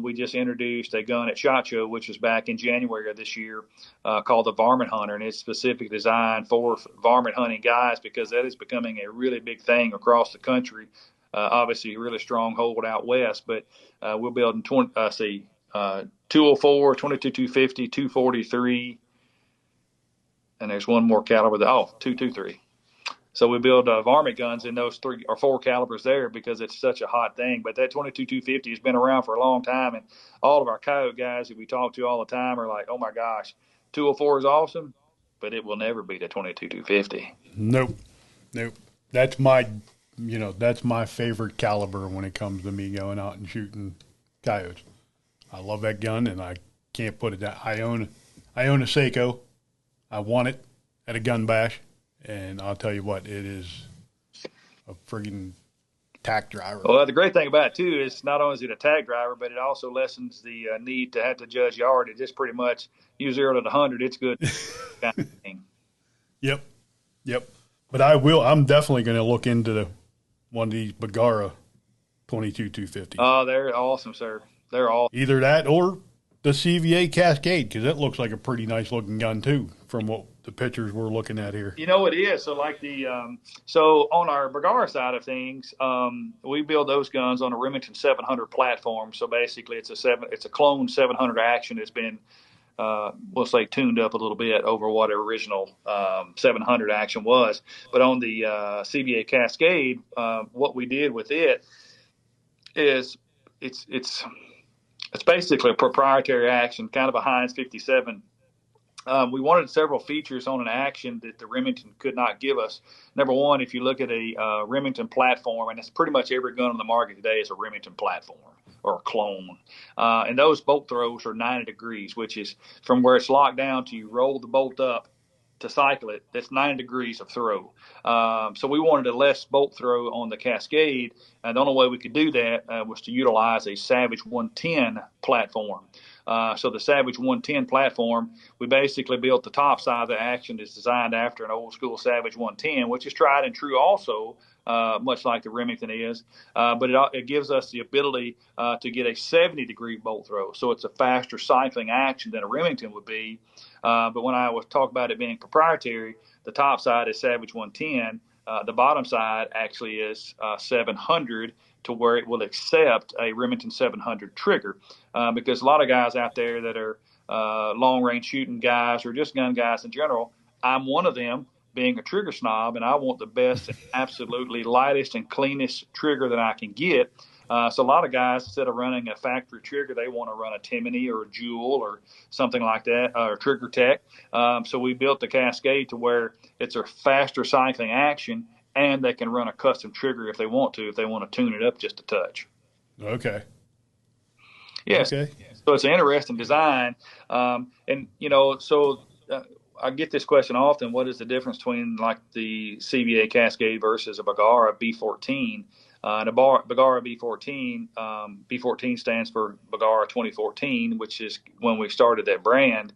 We just introduced a gun at SHOT Show, which was back in January of this year, called the Varmint Hunter, and it's specifically designed for varmint hunting guys because that is becoming a really big thing across the country. Obviously, a really strong hold out west, but we're building 204, 22-250, 243, and there's one more caliber. 223. So we build varmint guns in those 3 or 4 calibers there because it's such a hot thing. But that 22-250 has been around for a long time, and all of our coyote guys that we talk to all the time are like, "Oh my gosh, 204 is awesome, but it will never be the 22-250." Nope. That's my favorite caliber when it comes to me going out and shooting coyotes. I love that gun, and I can't put it down. I own a Seiko. I won it at a gun bash, and I'll tell you what, it is a friggin' tack driver. Well, the great thing about it too is not only is it a tack driver, but it also lessens the need to have to judge yard. It just pretty much, you 0 to 100, it's good. Kind of thing. Yep. But I'm definitely going to look into one of these Bergara 22-250. Oh, they're awesome, sir. They're awesome. Either that or the CVA Cascade, because it looks like a pretty nice looking gun too, from what the pictures we're looking at here. It is. So like so on our Bergara side of things, we build those guns on a Remington 700 platform. So basically it's a clone 700 action that's been, we'll say, tuned up a little bit over what our original 700 action was. But on the CVA Cascade, what we did with it is it's basically a proprietary action, kind of a Heinz 57. We wanted several features on an action that the Remington could not give us. Number one, if you look at a Remington platform, and it's pretty much every gun on the market today is a Remington platform or a clone. And those bolt throws are 90 degrees, which is from where it's locked down to you roll the bolt up to cycle it. That's 90 degrees of throw. So we wanted a less bolt throw on the Cascade. And the only way we could do that was to utilize a Savage 110 platform. So the Savage 110 platform, we basically built the top side of the action that's designed after an old school Savage 110, which is tried and true also, much like the Remington is. But it gives us the ability to get a 70-degree bolt throw. So it's a faster cycling action than a Remington would be. But when I was talking about it being proprietary, the top side is Savage 110. The bottom side actually is 700, to where it will accept a Remington 700 trigger, because a lot of guys out there that are long-range shooting guys or just gun guys in general, I'm one of them, being a trigger snob, and I want the best and absolutely lightest and cleanest trigger that I can get. So a lot of guys, instead of running a factory trigger, they want to run a Timony or a Jewel or something like that, or Trigger Tech. So we built the Cascade to where it's a faster cycling action, and they can run a custom trigger if they want to tune it up just a touch. Okay. Yes. Okay. So it's an interesting design. And, so I get this question often: what is the difference between like the CVA Cascade versus a Bergara B14? And a Bergara B14, B14 stands for Bergara 2014, which is when we started that brand.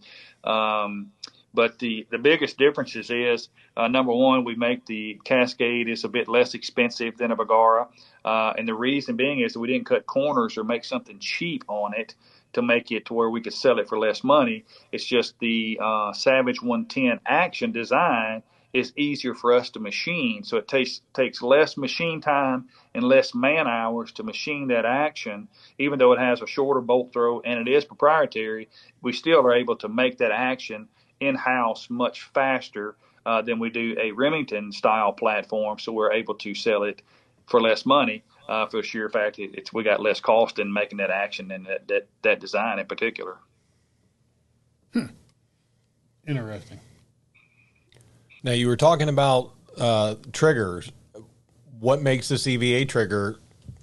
But the biggest differences is, number one, we make the Cascade is a bit less expensive than a Bergara. And the reason being is that we didn't cut corners or make something cheap on it to make it to where we could sell it for less money. It's just the Savage 110 action design is easier for us to machine. So it takes less machine time and less man hours to machine that action. Even though it has a shorter bolt throw and it is proprietary, we still are able to make that action in-house much faster than we do a Remington style platform. So we're able to sell it for less money for the sheer fact we got less cost in making that action and that design in particular. Interesting. Now, you were talking about triggers. What makes the CVA trigger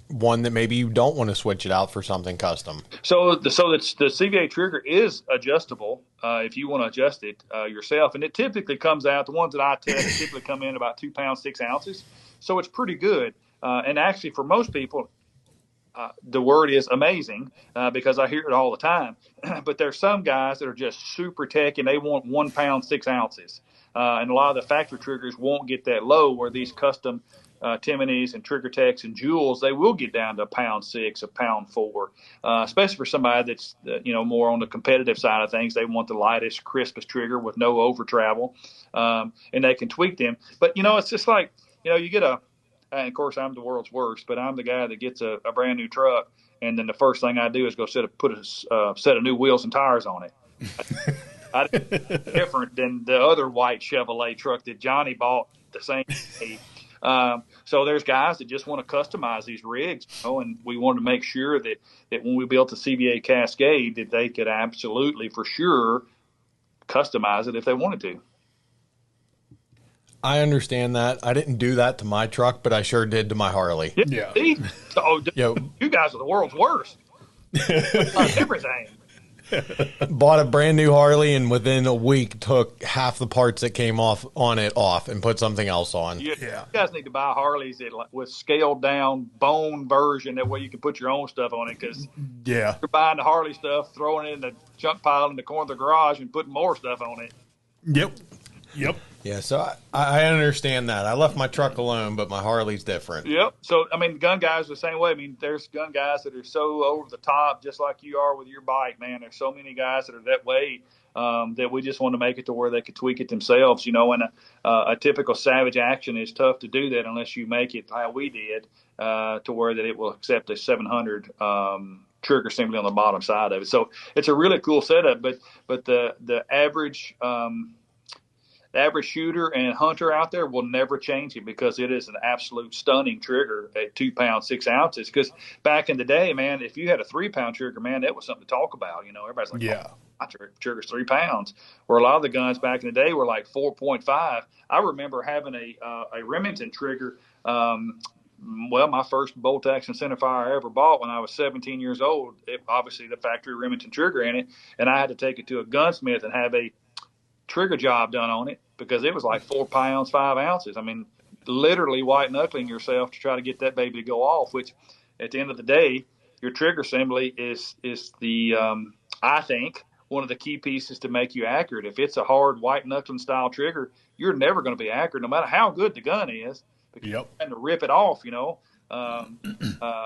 one that maybe you don't want to switch it out for something custom? So the CVA trigger is adjustable if you want to adjust it yourself. And it typically comes out, the ones that I test typically come in about 2 pounds, 6 ounces. So it's pretty good. And actually, for most people, the word is amazing because I hear it all the time. But there's some guys that are just super tech and they want 1 pound, 6 ounces. And a lot of the factory triggers won't get that low, where these custom Timonies and Trigger Techs and Jewels, they will get down to 1 pound 6, 1 pound 4, especially for somebody that's more on the competitive side of things. They want the lightest, crispest trigger with no over travel, and they can tweak them. But it's just like you get and of course I'm the world's worst, but I'm the guy that gets a brand new truck, and then the first thing I do is go put a set of new wheels and tires on it. I different than the other white Chevrolet truck that Johnny bought the same day. So there's guys that just want to customize these rigs, and we wanted to make sure that when we built the CVA Cascade, that they could absolutely, for sure, customize it if they wanted to. I understand that. I didn't do that to my truck, but I sure did to my Harley. Yeah. You guys are the world's worst. Everything. Bought a brand new Harley, and within a week took half the parts that came off and put something else on. Yeah. You guys need to buy Harleys with scaled down bone version. That way you can put your own stuff on it. Because you're buying the Harley stuff, throwing it in the junk pile in the corner of the garage, and putting more stuff on it. Yep. Yeah, so I understand that. I left my truck alone, but my Harley's different. Yep. So, gun guys are the same way. There's gun guys that are so over the top, just like you are with your bike, man. There's so many guys that are that way that we just want to make it to where they could tweak it themselves, and a typical Savage action is tough to do that unless you make it how we did to where that it will accept a 700 trigger assembly on the bottom side of it. So it's a really cool setup, but the average shooter and hunter out there will never change it because it is an absolute stunning trigger at 2 pounds, 6 ounces. Because back in the day, man, if you had a 3 pound trigger, man, that was something to talk about. Everybody's like, oh, my trigger's 3 pounds. Where a lot of the guns back in the day were like 4.5. I remember having a Remington trigger well, my first bolt action centerfire I ever bought when I was 17 years old, obviously the factory Remington trigger in it, and I had to take it to a gunsmith and have a trigger job done on it because it was like 4 pounds, 5 ounces. I mean, literally white knuckling yourself to try to get that baby to go off, which at the end of the day, your trigger assembly is the, I think, one of the key pieces to make you accurate. If it's a hard white knuckling style trigger, you're never going to be accurate no matter how good the gun is, because you're trying to rip it off, you know.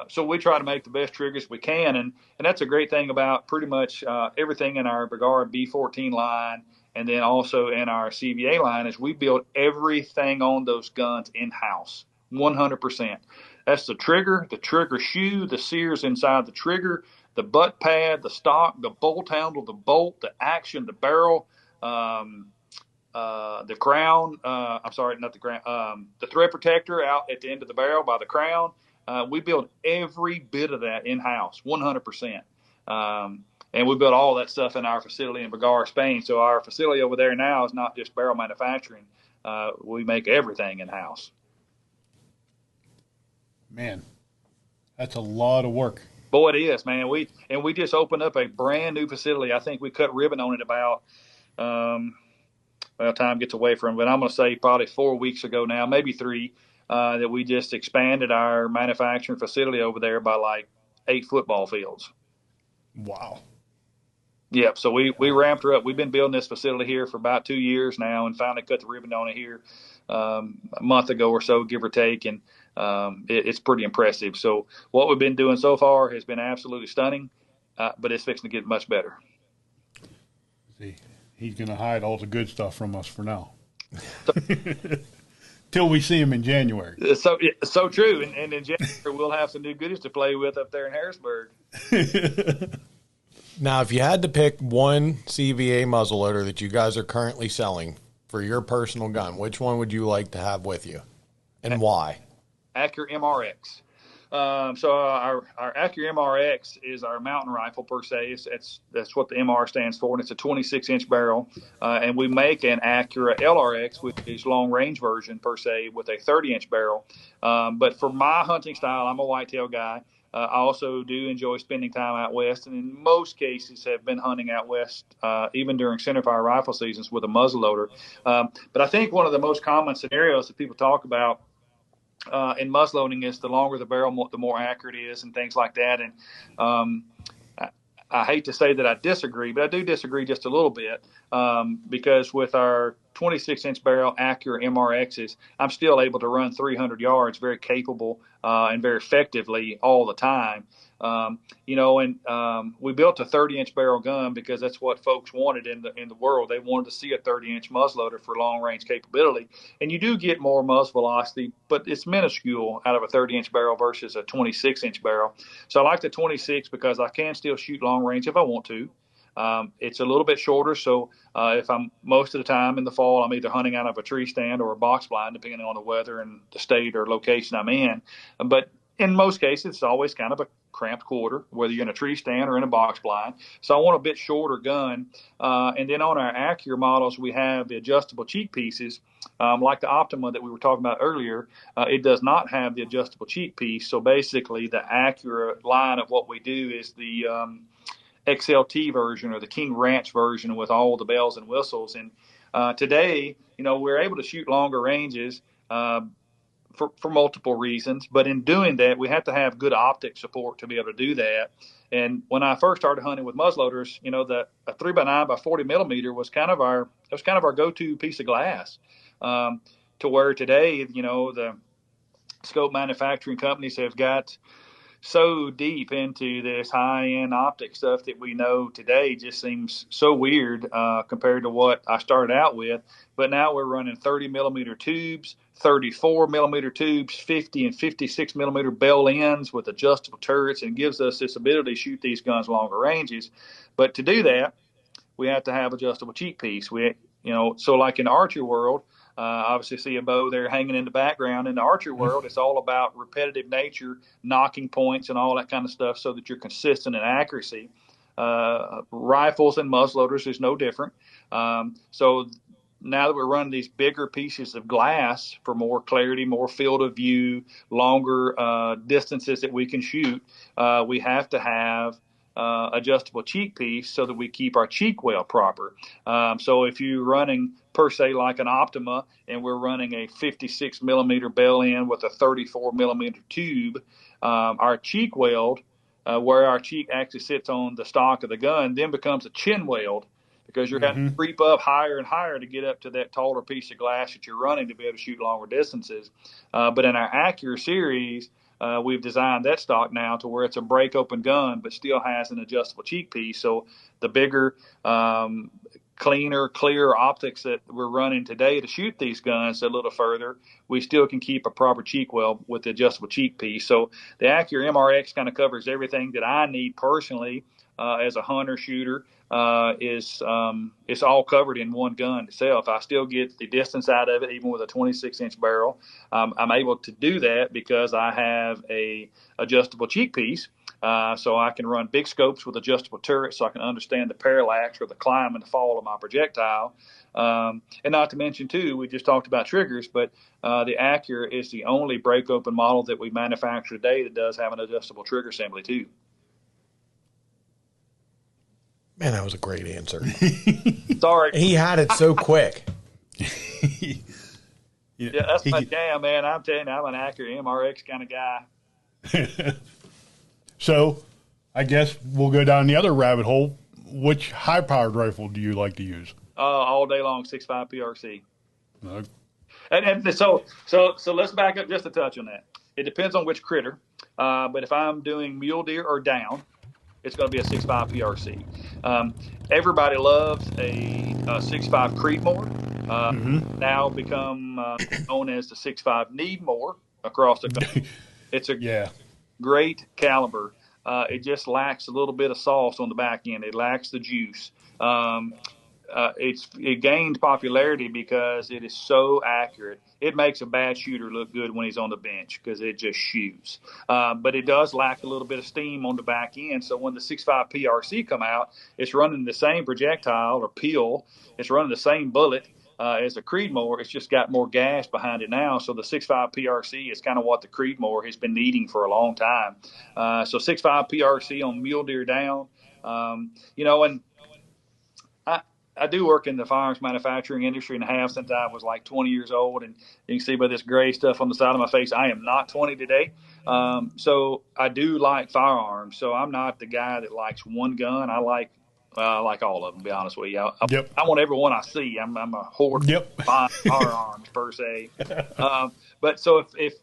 So we try to make the best triggers we can, and that's a great thing about pretty much everything in our Bergara B14 line, and then also in our CVA line, is we build everything on those guns in-house, 100%. That's the trigger shoe, the sears inside the trigger, the butt pad, the stock, the bolt handle, the bolt, the action, the barrel, the crown. I'm sorry, not the crown. The thread protector out at the end of the barrel by the crown. We build every bit of that in-house, 100%. And we build all that stuff in our facility in Bergara, Spain. So our facility over there now is not just barrel manufacturing. We make everything in-house. Man, that's a lot of work. Boy, it is, man. We just opened up a brand new facility. I think we cut ribbon on it about, well, time gets away from it, but I'm going to say probably 4 weeks ago now, maybe 3, that we just expanded our manufacturing facility over there by like 8 football fields. Wow. Yep. So we ramped her up. We've been building this facility here for about 2 years now, and finally cut the ribbon on it here a month ago or so, give or take. And it's pretty impressive. So what we've been doing so far has been absolutely stunning, but it's fixing to get much better. See, he's going to hide all the good stuff from us for now. Till we see him in January. So true. And in January, we'll have some new goodies to play with up there in Harrisburg. Now, if you had to pick one CVA muzzleloader that you guys are currently selling for your personal gun, which one would you like to have with you, and why? Accura MRX. So our Accura MRX is our mountain rifle per se. That's what the MR stands for, and it's a 26-inch barrel. And we make an Accura LRX, which is long range version per se, with a 30-inch barrel. But for my hunting style, I'm a whitetail guy. I also do enjoy spending time out west, and in most cases have been hunting out west, even during centerfire rifle seasons with a muzzleloader. But I think one of the most common scenarios that people talk about in muzzleloading is the longer the barrel, the more accurate it is, and things like that. And I hate to say that I disagree, but I do disagree just a little bit, because with our 26-inch barrel Accura MRXs, I'm still able to run 300 yards very capable and very effectively all the time. We built a 30-inch barrel gun because that's what folks wanted in the world. They wanted to see a 30-inch muzzleloader for long-range capability. And you do get more muzzle velocity, but it's minuscule out of a 30-inch barrel versus a 26-inch barrel. So I like the 26 because I can still shoot long range if I want to. It's a little bit shorter, so if I'm most of the time in the fall, I'm either hunting out of a tree stand or a box blind, depending on the weather and the state or location I'm in. But in most cases, it's always kind of a cramped quarter, whether you're in a tree stand or in a box blind. So I want a bit shorter gun. And then on our Accura models, we have the adjustable cheek pieces, like the Optima that we were talking about earlier. It does not have the adjustable cheek piece. So basically, the Accura line of what we do is the XLT version or the King Ranch version with all the bells and whistles. And today, we're able to shoot longer ranges for multiple reasons. But in doing that, we have to have good optic support to be able to do that. And when I first started hunting with muzzleloaders, a 3x9 by 40 millimeter was kind of our go-to piece of glass. To where today, the scope manufacturing companies have got so deep into this high-end optic stuff that we know today just seems so weird compared to what I started out with. But now we're running 30 millimeter tubes, 34 millimeter tubes, 50 and 56 millimeter bell ends with adjustable turrets, and gives us this ability to shoot these guns longer ranges. But to do that, we have to have adjustable cheek piece. So like in the archery world, obviously see a bow there hanging in the background. In the archery world, it's all about repetitive nature, knocking points and all that kind of stuff so that you're consistent in accuracy. Rifles and muzzleloaders is no different. So now that we're running these bigger pieces of glass for more clarity, more field of view, longer distances that we can shoot, we have to have adjustable cheek piece so that we keep our cheek well proper. So if you're running per se like an Optima and we're running a 56 millimeter bell end with a 34 millimeter tube, our cheek weld, where our cheek actually sits on the stock of the gun, then becomes a chin weld, because you're having to creep up higher and higher to get up to that taller piece of glass that you're running to be able to shoot longer distances. But in our Acura series, we've designed that stock now to where it's a break open gun, but still has an adjustable cheek piece. So the bigger, cleaner, clearer optics that we're running today to shoot these guns a little further, we still can keep a proper cheek weld with the adjustable cheek piece. So the Acura MRX kind of covers everything that I need personally as a hunter shooter. It's all covered in one gun itself. I still get the distance out of it, even with a 26-inch barrel. I'm able to do that because I have a adjustable cheek piece. So I can run big scopes with adjustable turrets, so I can understand the parallax or the climb and the fall of my projectile. And not to mention, too, we just talked about triggers, but the Acura is the only break open model that we manufacture today that does have an adjustable trigger assembly, too. Man, that was a great answer. Sorry. He had it so quick. Yeah, that's my jam, man. I'm telling you, I'm an Acura MRX kind of guy. So I guess we'll go down the other rabbit hole. Which high-powered rifle do you like to use? All day long, 6.5 PRC. And so let's back up just a touch on that. It depends on which critter. But if I'm doing mule deer or down, it's going to be a 6.5 PRC. Everybody loves a 6.5 Creedmoor. Now become known as the 6.5 Needmore across the country. It's a great caliber. It just lacks a little bit of sauce on the back end. It lacks the juice. It gained popularity because it is so accurate. It makes a bad shooter look good when he's on the bench because it just shoots. But it does lack a little bit of steam on the back end. So when the 6.5 PRC come out, it's running the same projectile or peel. It's running the same bullet as a Creedmoor. It's just got more gas behind it now. So the 6.5 PRC is kind of what the Creedmoor has been needing for a long time. So 6.5 PRC on mule deer down. And I do work in the firearms manufacturing industry and have since I was like 20 years old. And you can see by this gray stuff on the side of my face, I am not 20 today. So I do like firearms. So I'm not the guy that likes one gun. I like all of them, to be honest with you. I want every one I see. I'm a hoarder of firearms per se. But so if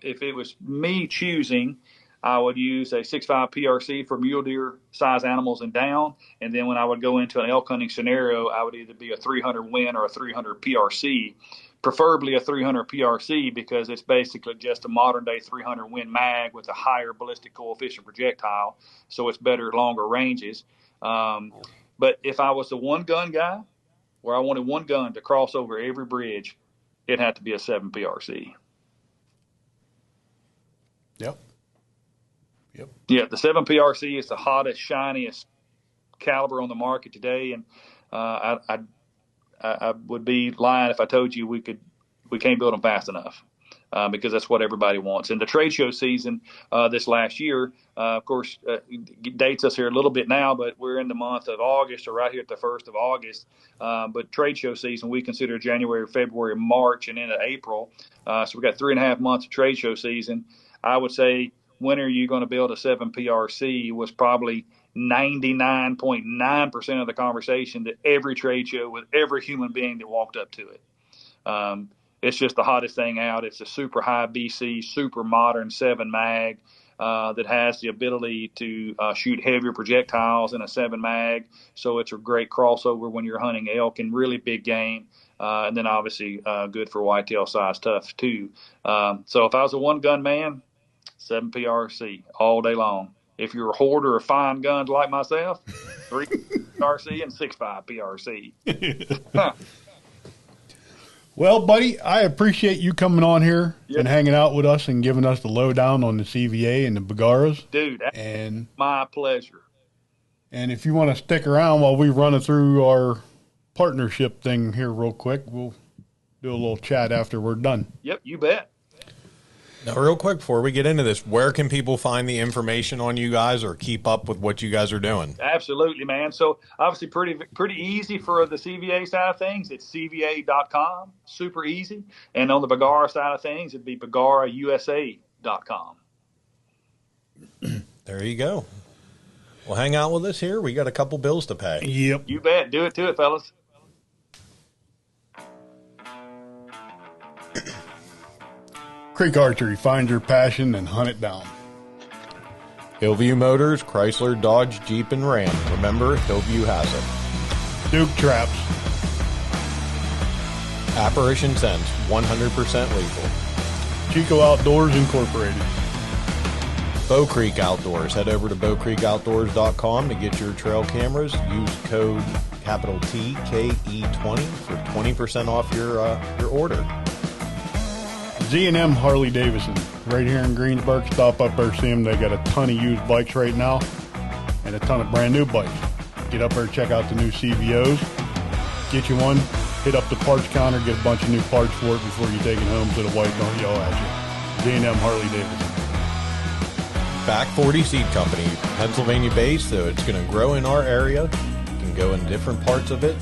it was me choosing, I would use a 6.5 PRC for mule deer size animals and down. And then when I would go into an elk hunting scenario, I would either be a 300 Win or a 300 PRC, preferably a 300 PRC because it's basically just a modern day 300 Win mag with a higher ballistic coefficient projectile. So it's better, longer ranges. But if I was the one gun guy where I wanted one gun to cross over every bridge, it'd have to be a 7 PRC. Yeah, the 7 PRC is the hottest, shiniest caliber on the market today, and I would be lying if I told you we can't build them fast enough because that's what everybody wants. And the trade show season this last year, of course, dates us here a little bit now, but we're in the month of August or right here at the 1st of August. But trade show season, we consider January, February, March, and into April. So we've got 3.5 months of trade show season. I would say, when are you going to build a 7 PRC was probably 99.9% of the conversation that every trade show with every human being that walked up to it. It's just the hottest thing out. It's a super high BC, super modern 7 mag that has the ability to shoot heavier projectiles in a 7 mag. So it's a great crossover when you're hunting elk and really big game. And then obviously good for whitetail size tough too. So if I was a one gun man, 7 PRC all day long. If you're a hoarder of fine guns like myself, 3 PRC and 6.5 PRC. Well, buddy, I appreciate you coming on here and hanging out with us and giving us the lowdown on the CVA and the Bergaras. Dude, my pleasure. And if you want to stick around while we run it through our partnership thing here real quick. We'll do a little chat after we're done. Yep, you bet. Now, real quick, before we get into this, where can people find the information on you guys or keep up with what you guys are doing? Absolutely, man. So obviously pretty easy for the CVA side of things. It's CVA.com, super easy. And on the Bagara side of things, it'd be BagaraUSA.com. There you go. Well, hang out with us here. We got a couple bills to pay. Yep. You bet. Do it to it, fellas. Creek Archery, find your passion and hunt it down. Hillview Motors, Chrysler, Dodge, Jeep, and Ram. Remember, Hillview has it. Duke Traps. Apparition Scents, 100% lethal. Chico Outdoors Incorporated. Bow Creek Outdoors. Head over to bowcreekoutdoors.com to get your trail cameras. Use code capital TKE20 for 20% off your order. Z&M Harley Davidson, right here in Greensburg. Stop up there, see them. They got a ton of used bikes right now and a ton of brand new bikes. Get up there, check out the new CVOs. Get you one, hit up the parts counter, get a bunch of new parts for it before you take it home so the wife don't yell at you. Z&M Harley Davidson. Back 40 Seed Company, Pennsylvania based, so it's going to grow in our area. You can go in different parts of it.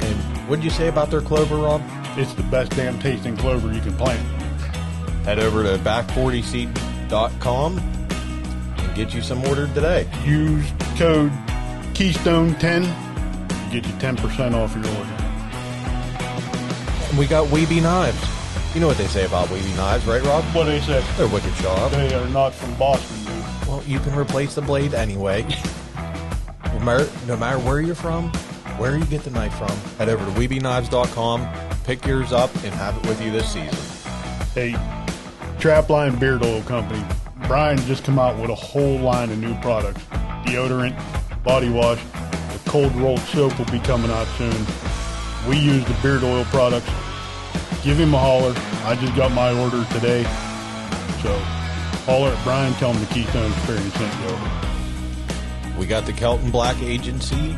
And what did you say about their clover, Rob? It's the best damn tasting clover you can plant. Head over to back40seed.com and get you some ordered today. Use code Keystone10 to get you 10% off your order. And we got Weeby knives. You know what they say about Weeby knives, right, Rob? What they say? They're wicked sharp. They are not from Boston, dude. Well, you can replace the blade anyway. No matter where you're from, where you get the knife from, head over to WeebyKnives.com, pick yours up, and have it with you this season. Hey, Trapline Beard Oil Company. Brian just come out with a whole line of new products. Deodorant, body wash, the cold rolled soap will be coming out soon. We use the beard oil products. Give him a holler. I just got my order today. So holler at Brian, tell him the Keystone Experience sent you over. We got the Kelton Black Agency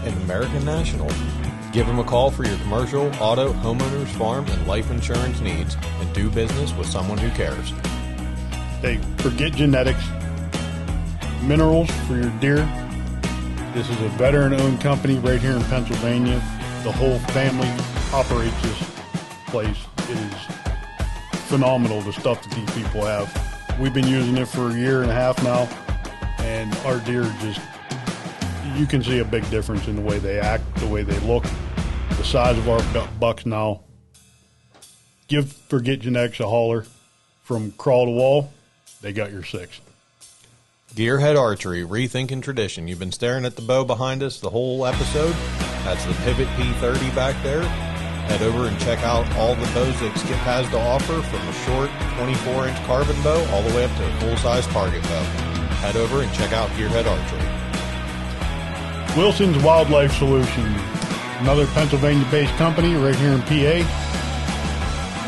and American National. Give them a call for your commercial, auto, homeowners, farm, and life insurance needs, and do business with someone who cares. Hey, forget genetics. Minerals for your deer. This is a veteran-owned company right here in Pennsylvania. The whole family operates this place. It is phenomenal, the stuff that these people have. We've been using it for a year and a half now, and our deer just, you can see a big difference in the way they act, the way they look, the size of our bucks now. Give Forget Genetics a holler. From crawl to wall, they got your six. Gearhead Archery, rethinking tradition. You've been staring at the bow behind us the whole episode. That's the Pivot P30 back there. Head over and check out all the bows that Skip has to offer, from a short 24-inch carbon bow all the way up to a full-size target bow. Head over and check out Gearhead Archery. Wilson's Wildlife Solutions, another Pennsylvania-based company right here in PA.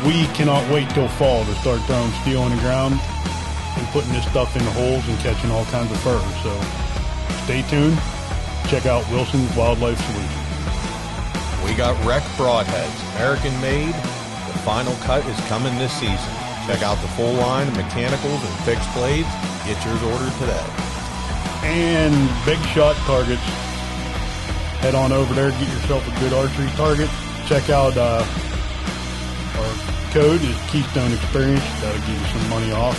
We cannot wait till fall to start throwing steel on the ground and putting this stuff in the holes and catching all kinds of fur. So stay tuned. Check out Wilson's Wildlife Solutions. We got Rec Broadheads, American made. The final cut is coming this season. Check out the full line of mechanicals and fixed blades. Get yours ordered today. And Big Shot Targets. Head on over there, get yourself a good archery target. Check out our code is Keystone Experience. That'll give you some money off.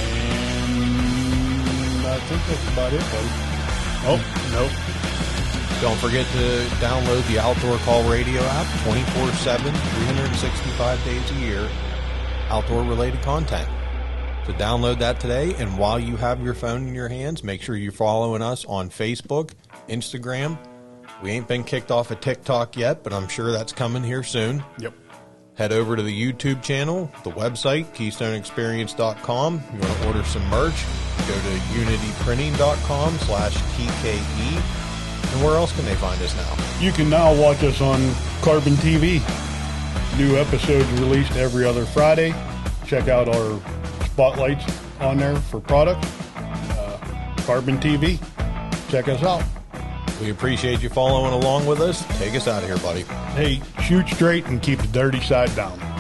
And I think that's about it, buddy. Oh, nope. Don't forget to download the Outdoor Call Radio app 24/7, 365 days a year. Outdoor-related content. So download that today, and while you have your phone in your hands, make sure you're following us on Facebook, Instagram. We ain't been kicked off of TikTok yet, but I'm sure that's coming here soon. Yep. Head over to the YouTube channel, the website, KeystoneExperience.com. You want to order some merch, go to unityprinting.com/TKE. And where else can they find us now? You can now watch us on Carbon TV. New episodes released every other Friday. Check out our spotlights on there for products. Carbon TV. Check us out. We appreciate you following along with us. Take us out of here, buddy. Hey, shoot straight and keep the dirty side down.